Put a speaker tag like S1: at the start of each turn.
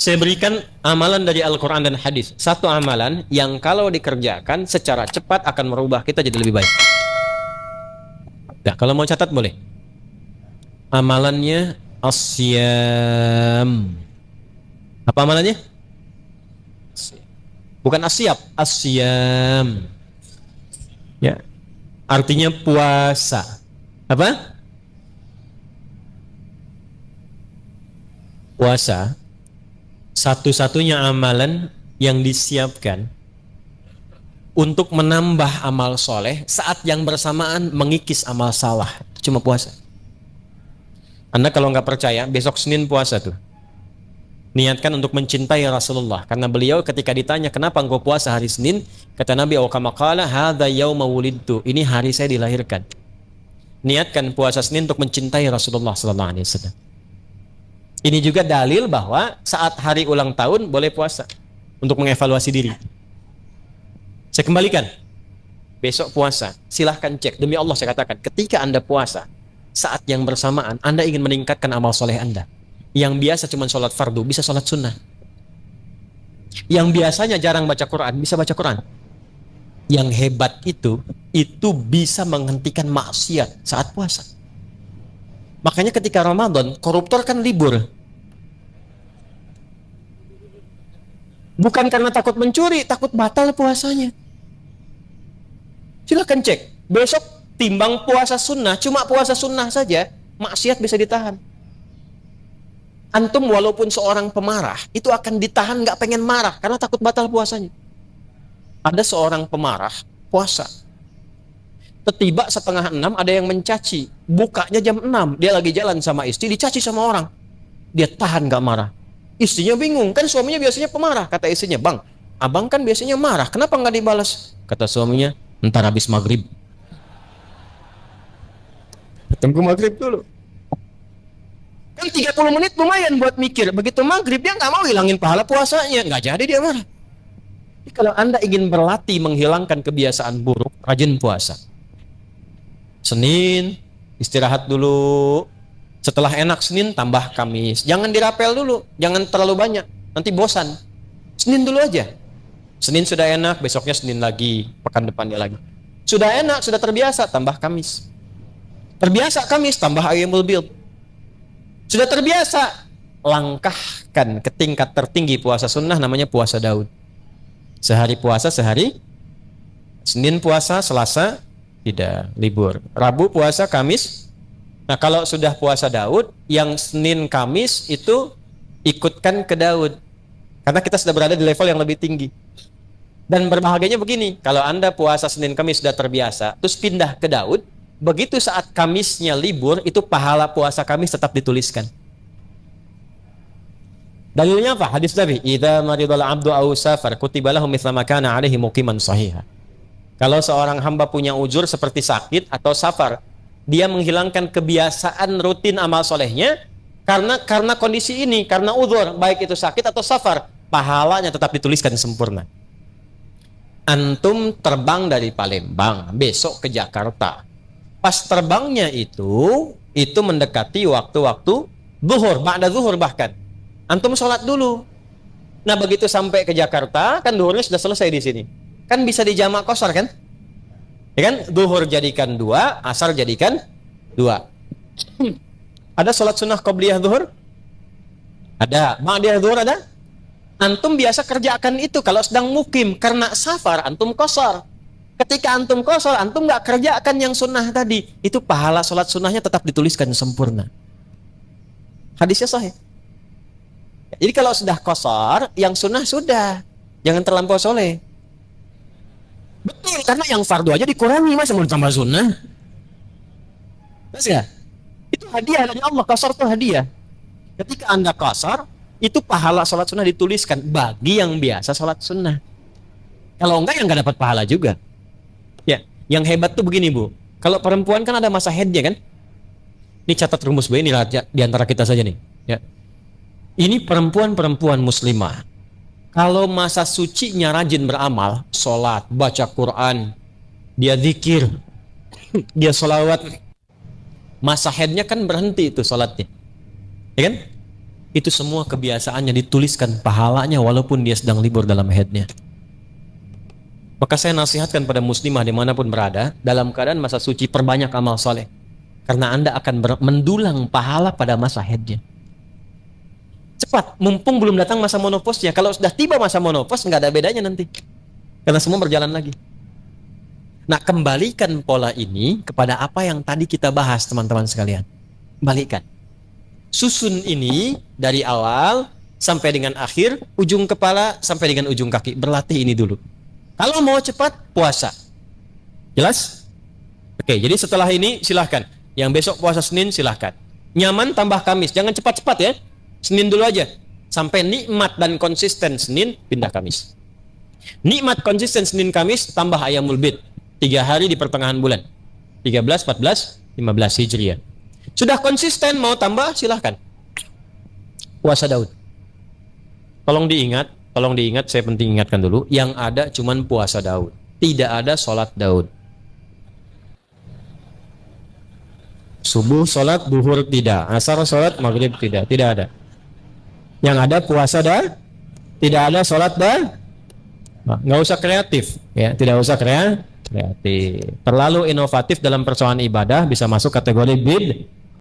S1: Saya berikan amalan dari Al-Quran dan hadis. Satu amalan yang kalau dikerjakan secara cepat akan merubah kita jadi lebih baik. Nah, kalau mau catat boleh. Amalannya asyam. Apa amalannya? Bukan asyab, asyam. Ya. Artinya puasa. Apa? Puasa. Satu-satunya amalan yang disiapkan untuk menambah amal soleh saat yang bersamaan mengikis amal salah. Cuma puasa. Anda kalau nggak percaya, besok Senin puasa tuh. Niatkan untuk mencintai Rasulullah. Karena beliau ketika ditanya kenapa engkau puasa hari Senin, kata Nabi, "Wa kama qala hadza yauma wulidtu." Ini hari saya dilahirkan. Niatkan puasa Senin untuk mencintai Rasulullah sallallahu alaihi wasallam. Ini juga dalil bahwa saat hari ulang tahun boleh puasa untuk mengevaluasi diri. Saya kembalikan. Besok puasa, silahkan cek. Demi Allah saya katakan, ketika Anda puasa, saat yang bersamaan Anda ingin meningkatkan amal soleh Anda. Yang biasa cuma sholat fardu, bisa sholat sunnah. Yang biasanya jarang baca Quran, bisa baca Quran. Yang hebat itu bisa menghentikan maksiat saat puasa. Makanya ketika Ramadan, koruptor kan libur. Bukan karena takut mencuri, takut batal puasanya. Silahkan cek. Besok timbang puasa sunnah, cuma puasa sunnah saja, maksiat bisa ditahan. Antum walaupun seorang pemarah, itu akan ditahan gak pengen marah, karena takut batal puasanya. Ada seorang pemarah, puasa. Tiba 5:30 ada yang mencaci, bukanya jam 6, dia lagi jalan sama istri, dicaci sama orang, dia tahan gak marah. Istrinya bingung, kan suaminya biasanya pemarah. Kata istrinya, "Bang, abang kan biasanya marah, kenapa gak dibalas?" Kata suaminya, "Ntar habis maghrib." Tunggu maghrib dulu. Kan 30 menit lumayan buat mikir. Begitu maghrib dia gak mau hilangin pahala puasanya, gak jadi dia marah. Jadi kalau Anda ingin berlatih menghilangkan kebiasaan buruk, rajin puasa. Senin, istirahat dulu. Setelah enak Senin, tambah Kamis. Jangan dirapel dulu, jangan terlalu banyak. Nanti bosan. Senin dulu aja. Senin sudah enak, besoknya Senin lagi, pekan depannya lagi. Sudah enak, sudah terbiasa, tambah Kamis. Terbiasa Kamis, tambah Ayyamul Bid. Sudah terbiasa, langkahkan ke tingkat tertinggi puasa sunnah, namanya puasa Daud. Sehari puasa, sehari. Senin puasa, Selasa tidak, libur. Rabu puasa, Kamis. Nah, kalau sudah puasa Daud, yang Senin Kamis itu ikutkan ke Daud. Karena kita sudah berada di level yang lebih tinggi. Dan berbahagianya begini, kalau Anda puasa Senin Kamis sudah terbiasa, terus pindah ke Daud, begitu saat Kamisnya libur, itu pahala puasa Kamis tetap dituliskan. Dalilnya apa? Hadis Nabi, "Idza maridal 'abdu aw safar kutiba lahu mithla ma kana 'alaihi muqiman shahiha." Kalau seorang hamba punya uzur seperti sakit atau safar, dia menghilangkan kebiasaan rutin amal solehnya karena kondisi ini, karena uzur, baik itu sakit atau safar, pahalanya tetap dituliskan sempurna. Antum terbang dari Palembang, besok ke Jakarta. Pas terbangnya itu mendekati waktu-waktu zuhur, ba'da zuhur bahkan. Antum sholat dulu. Nah, begitu sampai ke Jakarta, kan zuhurnya sudah selesai di sini. Kan bisa dijamak qashar kan? Ya kan? Zuhur jadikan 2, asar jadikan 2. Ada sholat sunnah qabliyah zuhur? Ada. Ba'diyah zuhur ada? Antum biasa kerjakan itu kalau sedang mukim. Karena safar, antum qashar. Ketika antum qashar, antum gak kerjakan yang sunnah tadi. Itu pahala sholat sunnahnya tetap dituliskan sempurna. Hadisnya sahih. Jadi kalau sudah qashar, yang sunnah sudah. Jangan terlampau soleh. Betul, karena yang fardu aja dikurangi, masa mau ditambah sunnah? Mas ya? Itu hadiah dari Allah, qashar itu hadiah. Ketika Anda qashar, itu pahala sholat sunnah dituliskan bagi yang biasa sholat sunnah. Kalau enggak, yang enggak dapat pahala juga. Ya, yang hebat tuh begini, Bu. Kalau perempuan kan ada masa haidnya kan? Ini catat rumus, Bu, ini di antara kita saja nih. Ya. Ini perempuan-perempuan muslimah. Kalau masa sucinya rajin beramal, sholat, baca Quran, dia zikir, dia sholawat, masa haidnya kan berhenti itu sholatnya. Ya kan? itu semua kebiasaannya dituliskan pahalanya walaupun dia sedang libur dalam haidnya. Maka saya nasihatkan pada muslimah dimanapun berada, dalam keadaan masa suci perbanyak amal soleh. Karena Anda akan mendulang pahala pada masa haidnya. Cepat, mumpung belum datang masa monoposnya. Kalau sudah tiba masa monopos, nggak ada bedanya nanti. Karena semua berjalan lagi. Nah, kembalikan pola ini kepada apa yang tadi kita bahas, teman-teman sekalian. Balikan. Susun ini dari awal sampai dengan akhir, ujung kepala sampai dengan ujung kaki. Berlatih ini dulu. Kalau mau cepat, puasa. Jelas? Oke, jadi setelah ini silahkan. Yang besok puasa Senin silahkan. Nyaman tambah Kamis. Jangan cepat-cepat ya. Senin dulu aja. Sampai nikmat dan konsisten Senin, pindah Kamis. Nikmat konsisten Senin Kamis, tambah Ayyamul Bid. 3 hari di pertengahan bulan. 13, 14, 15 Hijriah. Sudah konsisten, mau tambah silahkan. Puasa Daud. Tolong diingat, saya penting ingatkan dulu, yang ada cuman puasa Daud. Tidak ada sholat Daud. Subuh sholat, duhur tidak. Asar sholat, maghrib tidak. Tidak ada. Yang ada puasa Daud. Tidak ada sholat Daud. Nggak usah kreatif. Ya, tidak usah kreatif. Terlalu inovatif dalam persoalan ibadah bisa masuk kategori bid.